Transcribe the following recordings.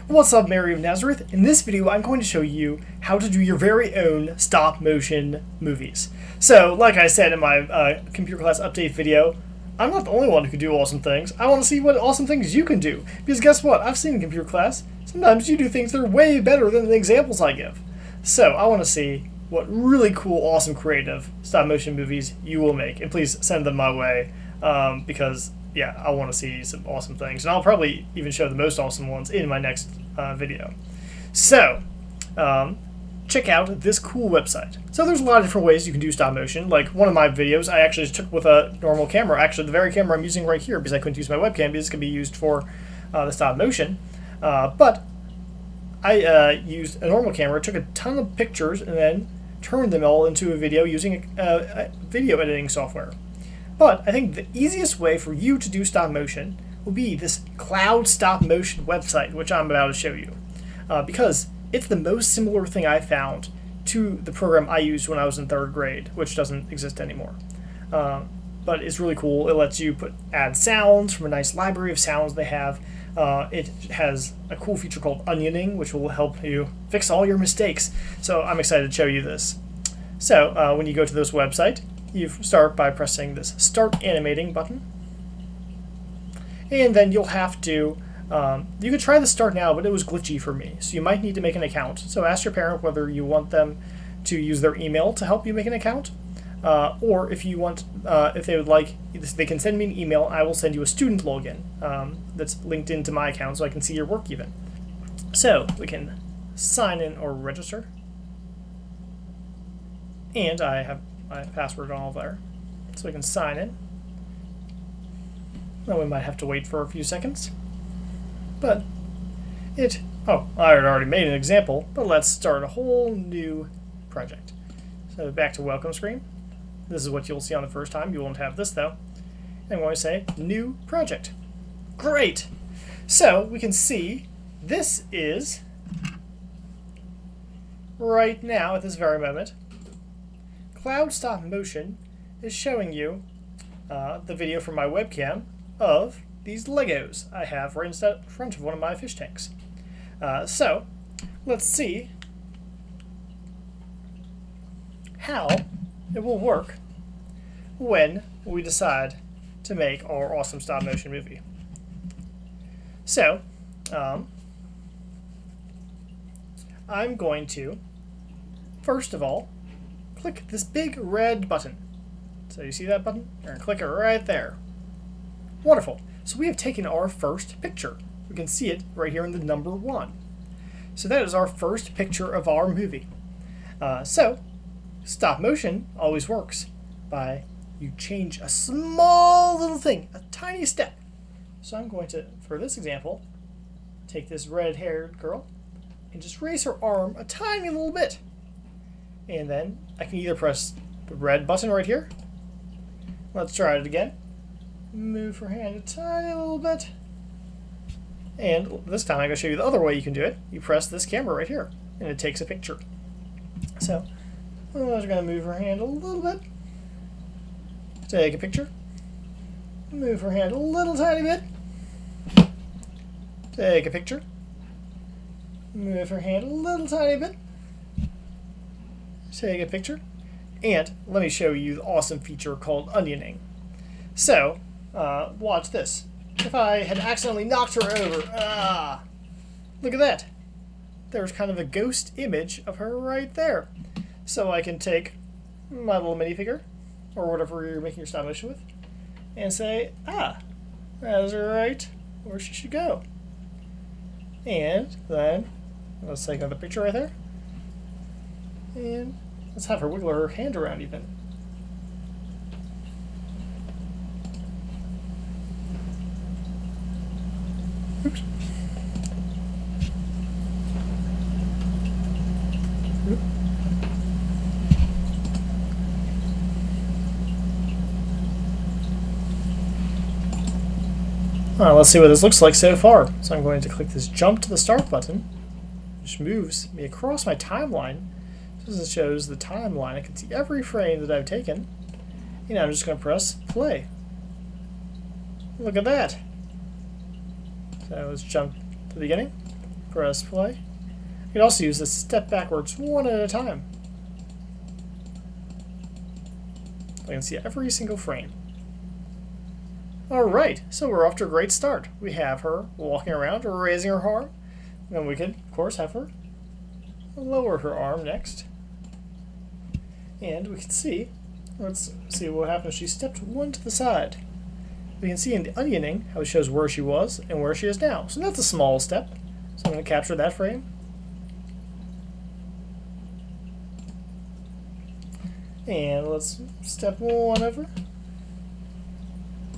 What's up, Mary of Nazareth? In this video, I'm going to show you how to do your very own stop-motion movies. So, like I said in my computer class update video, I'm not the only one who can do awesome things. I want to see what awesome things you can do. Because guess what? I've seen in computer class, sometimes you do things that are way better than the examples I give. So, I want to see what really cool, awesome, creative stop-motion movies you will make. And please send them my way, because yeah, I want to see some awesome things. And I'll probably even show the most awesome ones in my next video. So, check out this cool website. So there's a lot of different ways you can do stop motion. Like one of my videos, I actually just took with a normal camera. Actually, the very camera I'm using right here, because I couldn't use my webcam, because it can be used for the stop motion. But I used a normal camera, took a ton of pictures, and then turned them all into a video using a video editing software. But I think the easiest way for you to do stop motion will be this Cloud Stop Motion website, which I'm about to show you. Because it's the most similar thing I found to the program I used when I was in 3rd grade, which doesn't exist anymore. But it's really cool. It lets you add sounds from a nice library of sounds they have. It has a cool feature called onioning, which will help you fix all your mistakes. So I'm excited to show you this. So when you go to this website, you start by pressing this Start Animating button. And then you'll have to, you could try the Start Now, but it was glitchy for me. So you might need to make an account. So ask your parent whether you want them to use their email to help you make an account. Or if you want, if they would like, they can send me an email. I will send you a student login that's linked into my account so I can see your work even. So we can sign in or register. And I have my password all there. So we can sign in. Now we might have to wait for a few seconds. But oh, I had already made an example, but let's start a whole new project. So back to welcome screen. This is what you'll see on the first time. You won't have this though. I'm going to say new project. Great! So we can see this is right now at this very moment. Cloud Stop Motion is showing you the video from my webcam of these Legos I have right in front of one of my fish tanks. So let's see how it will work when we decide to make our awesome stop motion movie. So I'm going to first of all click this big red button. So you see that button? You're going to click it right there. Wonderful. So we have taken our first picture. We can see it right here in the number 1. So that is our first picture of our movie. So stop motion always works by you change a small little thing, a tiny step. So I'm going to, for this example, take this red-haired girl and just raise her arm a tiny little bit. And then I can either press the red button right here. Let's try it again. Move her hand a tiny little bit. And this time I'm going to show you the other way you can do it. You press this camera right here, and it takes a picture. So I'm just going to move her hand a little bit. Take a picture. Move her hand a little tiny bit. Take a picture. Move her hand a little tiny bit. Take a picture. And let me show you the awesome feature called onioning. So, watch this. If I had accidentally knocked her over, look at that. There's kind of a ghost image of her right there. So I can take my little minifigure, or whatever you're making your stop motion with, and say, that is right where she should go. And then, let's take another picture right there. And let's have her wiggle her hand around even. Oops. Oop. Let's see what this looks like so far. So I'm going to click this jump to the start button, which moves me across my timeline. This shows the timeline. I can see every frame that I've taken. And I'm just going to press play. Look at that. So let's jump to the beginning. press play. You can also use this step backwards one at a time. I can see every single frame. Alright, so we're off to a great start. We have her walking around or raising her arm. Then we can, of course, have her lower her arm next. And we can see, let's see what happens. She stepped one to the side. We can see in the onioning how it shows where she was and where she is now. So that's a small step. So I'm going to capture that frame. And let's step one over.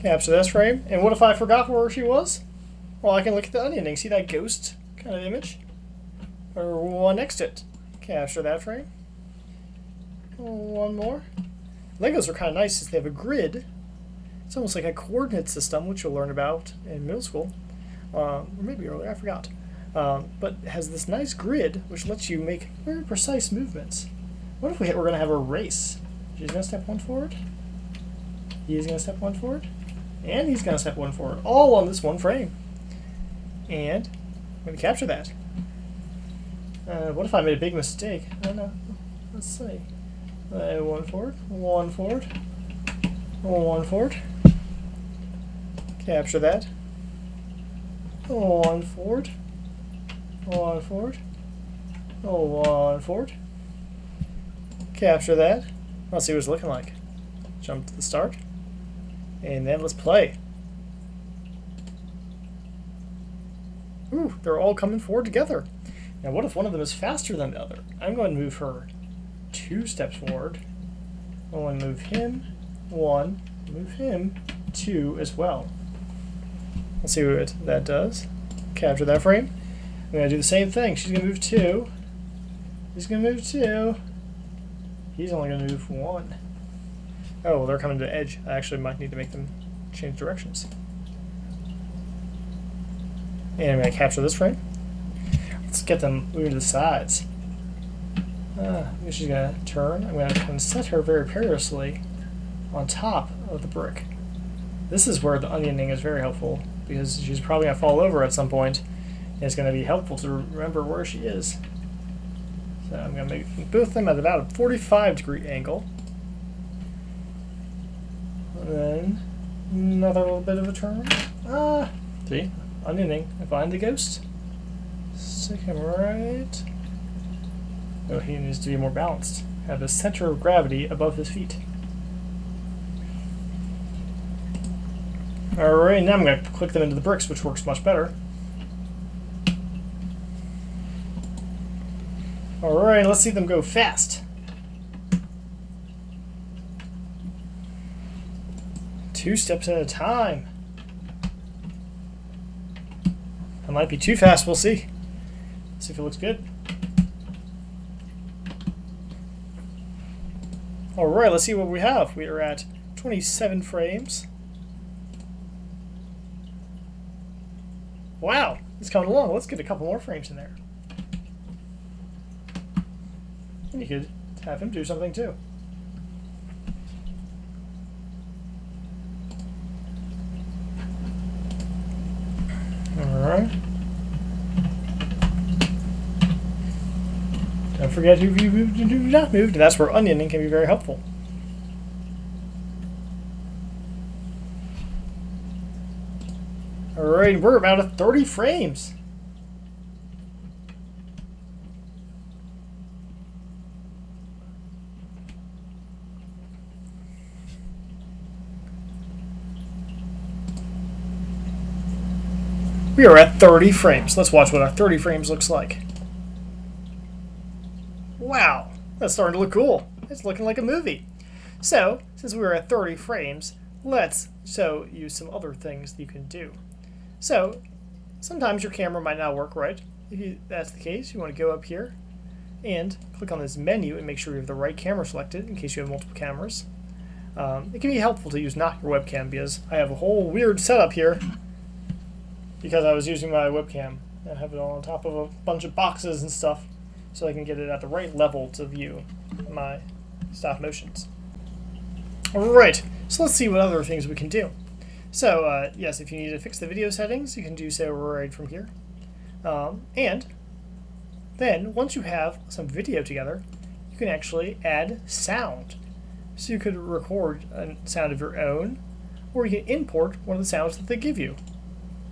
Capture this frame. And what if I forgot where she was? Well, I can look at the onioning. See that ghost kind of image? Or one next to it. Capture that frame. One more. Legos are kind of nice since they have a grid. It's almost like a coordinate system, which you'll learn about in middle school. Or maybe earlier, I forgot. But it has this nice grid, which lets you make very precise movements. What if we're going to have a race? She's going to step one forward. He's going to step one forward. And he's going to step one forward. All on this one frame. And I'm going to capture that. What if I made a big mistake? I don't know. Let's see. One forward. One forward. One forward. Capture that. One forward. One forward. One forward. Capture that. Let's see what it's looking like. Jump to the start. And then let's play. Ooh, they're all coming forward together. Now what if one of them is faster than the other? I'm going to move her 2 steps forward. I'm going to move him 1. Move him 2 as well. Let's see what that does. Capture that frame. I'm going to do the same thing. She's going to move 2. He's going to move 2. He's only going to move 1. Oh, well, they're coming to the edge. I actually might need to make them change directions. And I'm going to capture this frame. Let's get them moving to the sides. She's going to turn. I'm going to set her very perilously on top of the brick. This is where the onioning is very helpful because she's probably going to fall over at some point, and it's going to be helpful to remember where she is. So I'm going to make both of them at about a 45-degree angle. And then another little bit of a turn. See? Onioning. I find the ghost. Stick him right. Oh, he needs to be more balanced. Have the center of gravity above his feet. Alright, now I'm going to click them into the bricks, which works much better. Alright, let's see them go fast. 2 steps at a time. That might be too fast, we'll see. See if it looks good. Alright, let's see what we have. We are at 27 frames. Wow, it's coming along. Let's get a couple more frames in there. And you could have him do something too. Alright. Don't forget who you moved and who not moved, and that's where onioning can be very helpful. Alright, we're about at 30 frames. We are at 30 frames. Let's watch what our 30 frames looks like. Wow, that's starting to look cool. It's looking like a movie. So, since we're at 30 frames, let's show you some other things that you can do. So, sometimes your camera might not work right. If that's the case, you want to go up here and click on this menu and make sure you have the right camera selected in case you have multiple cameras. It can be helpful to use not your webcam because I have a whole weird setup here because I was using my webcam. I have it all on top of a bunch of boxes and stuff so I can get it at the right level to view my stop motions. Alright, so let's see what other things we can do. So, yes, if you need to fix the video settings, you can do so right from here. And then once you have some video together, you can actually add sound. So you could record a sound of your own, or you can import one of the sounds that they give you.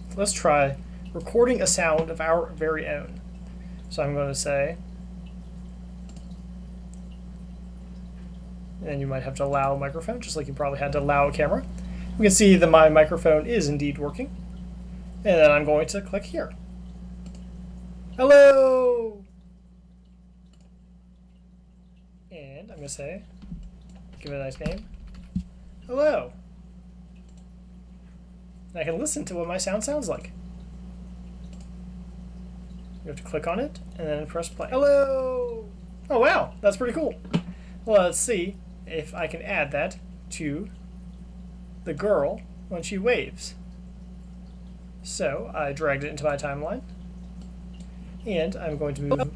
So let's try recording a sound of our very own. So I'm going to say, and you might have to allow a microphone, just like you probably had to allow a camera. We can see that my microphone is indeed working. And then I'm going to click here. Hello! And I'm going to say, give it a nice name. Hello. And I can listen to what my sound sounds like. You have to click on it and then press play. Hello! Oh wow, that's pretty cool. Well, let's see if I can add that to the girl when she waves. So I dragged it into my timeline, and I'm going to move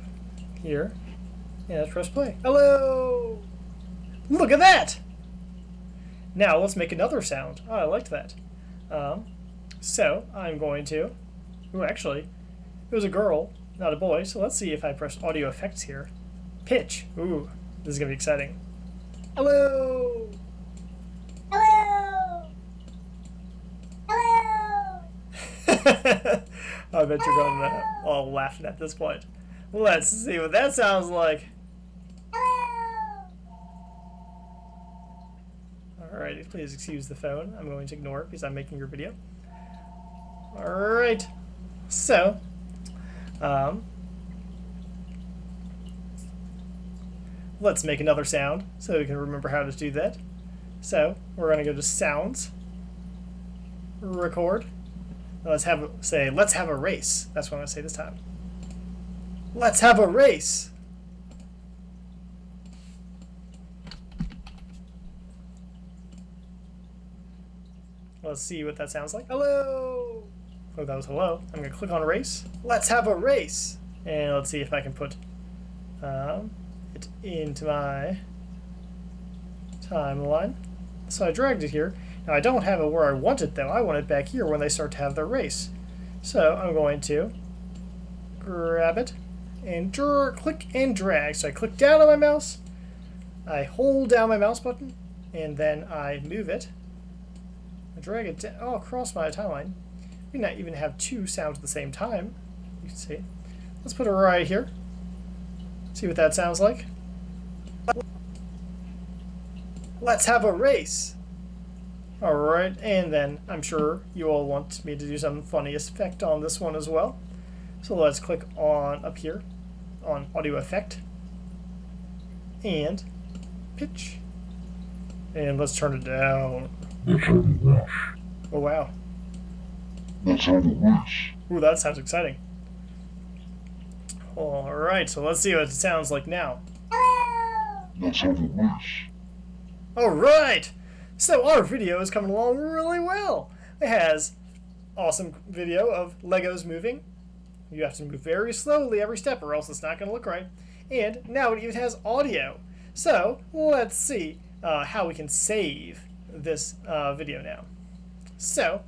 here and press play. Hello! Look at that! Now let's make another sound. Oh, I liked that. So I'm going to. Ooh, actually, it was a girl, not a boy. So let's see if I press audio effects here. Pitch. Ooh, this is gonna be exciting. Hello. Hello! Hello! I bet you're going all laughing at this point. Let's see what that sounds like. Hello! Alright, please excuse the phone. I'm going to ignore it because I'm making your video. Alright. So, let's make another sound so we can remember how to do that. So, we're going to go to Sounds, Record. Let's have a race. That's what I'm going to say this time. Let's have a race. Let's see what that sounds like. Hello. Oh, that was hello. I'm going to click on race. Let's have a race. And let's see if I can put it into my timeline. So I dragged it here. Now I don't have it where I want it though. I want it back here when they start to have their race. So I'm going to grab it and click and drag. So I click down on my mouse, I hold down my mouse button, and then I move it. I drag it down, across my timeline. We can not even have two sounds at the same time. You can see. Let's put it right here. See what that sounds like. Let's have a race. Alright, and then I'm sure you all want me to do some funny effect on this one as well. So let's click on up here on audio effect and pitch. And let's turn it down. Oh wow. Ooh, that sounds exciting. Alright, so let's see what it sounds like now. Alright! So our video is coming along really well. It has awesome video of Legos moving. You have to move very slowly every step or else it's not going to look right. And now it even has audio. So let's see how we can save this video now. So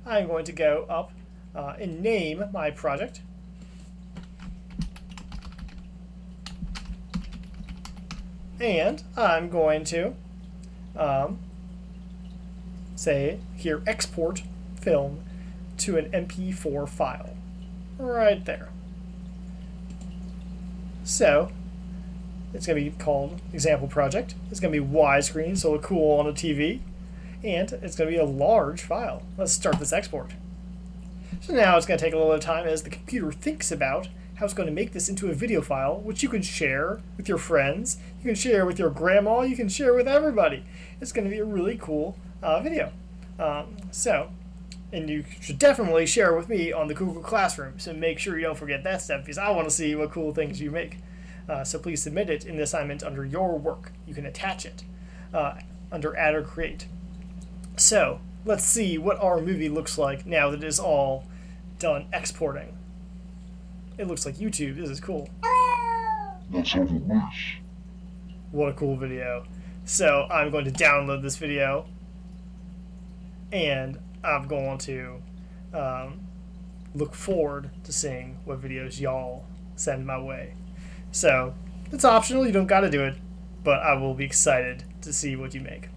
I'm going to go up and name my project. And I'm going to say here, export film to an MP4 file. Right there. So, it's going to be called Example Project. It's going to be widescreen, so it'll look cool on a TV. And it's going to be a large file. Let's start this export. So now it's going to take a little time as the computer thinks about how it's going to make this into a video file, which you can share with your friends, you can share with your grandma, you can share with everybody. It's going to be a really cool video. And you should definitely share with me on the Google Classroom, so make sure you don't forget that step because I want to see what cool things you make. So please submit it in the assignment under your work. You can attach it under Add or Create. So let's see what our movie looks like now that it is all done exporting. It looks like YouTube. This is cool. What a cool video. So I'm going to download this video and I'm going to look forward to seeing what videos y'all send my way. So, it's optional, you don't gotta do it, but I will be excited to see what you make.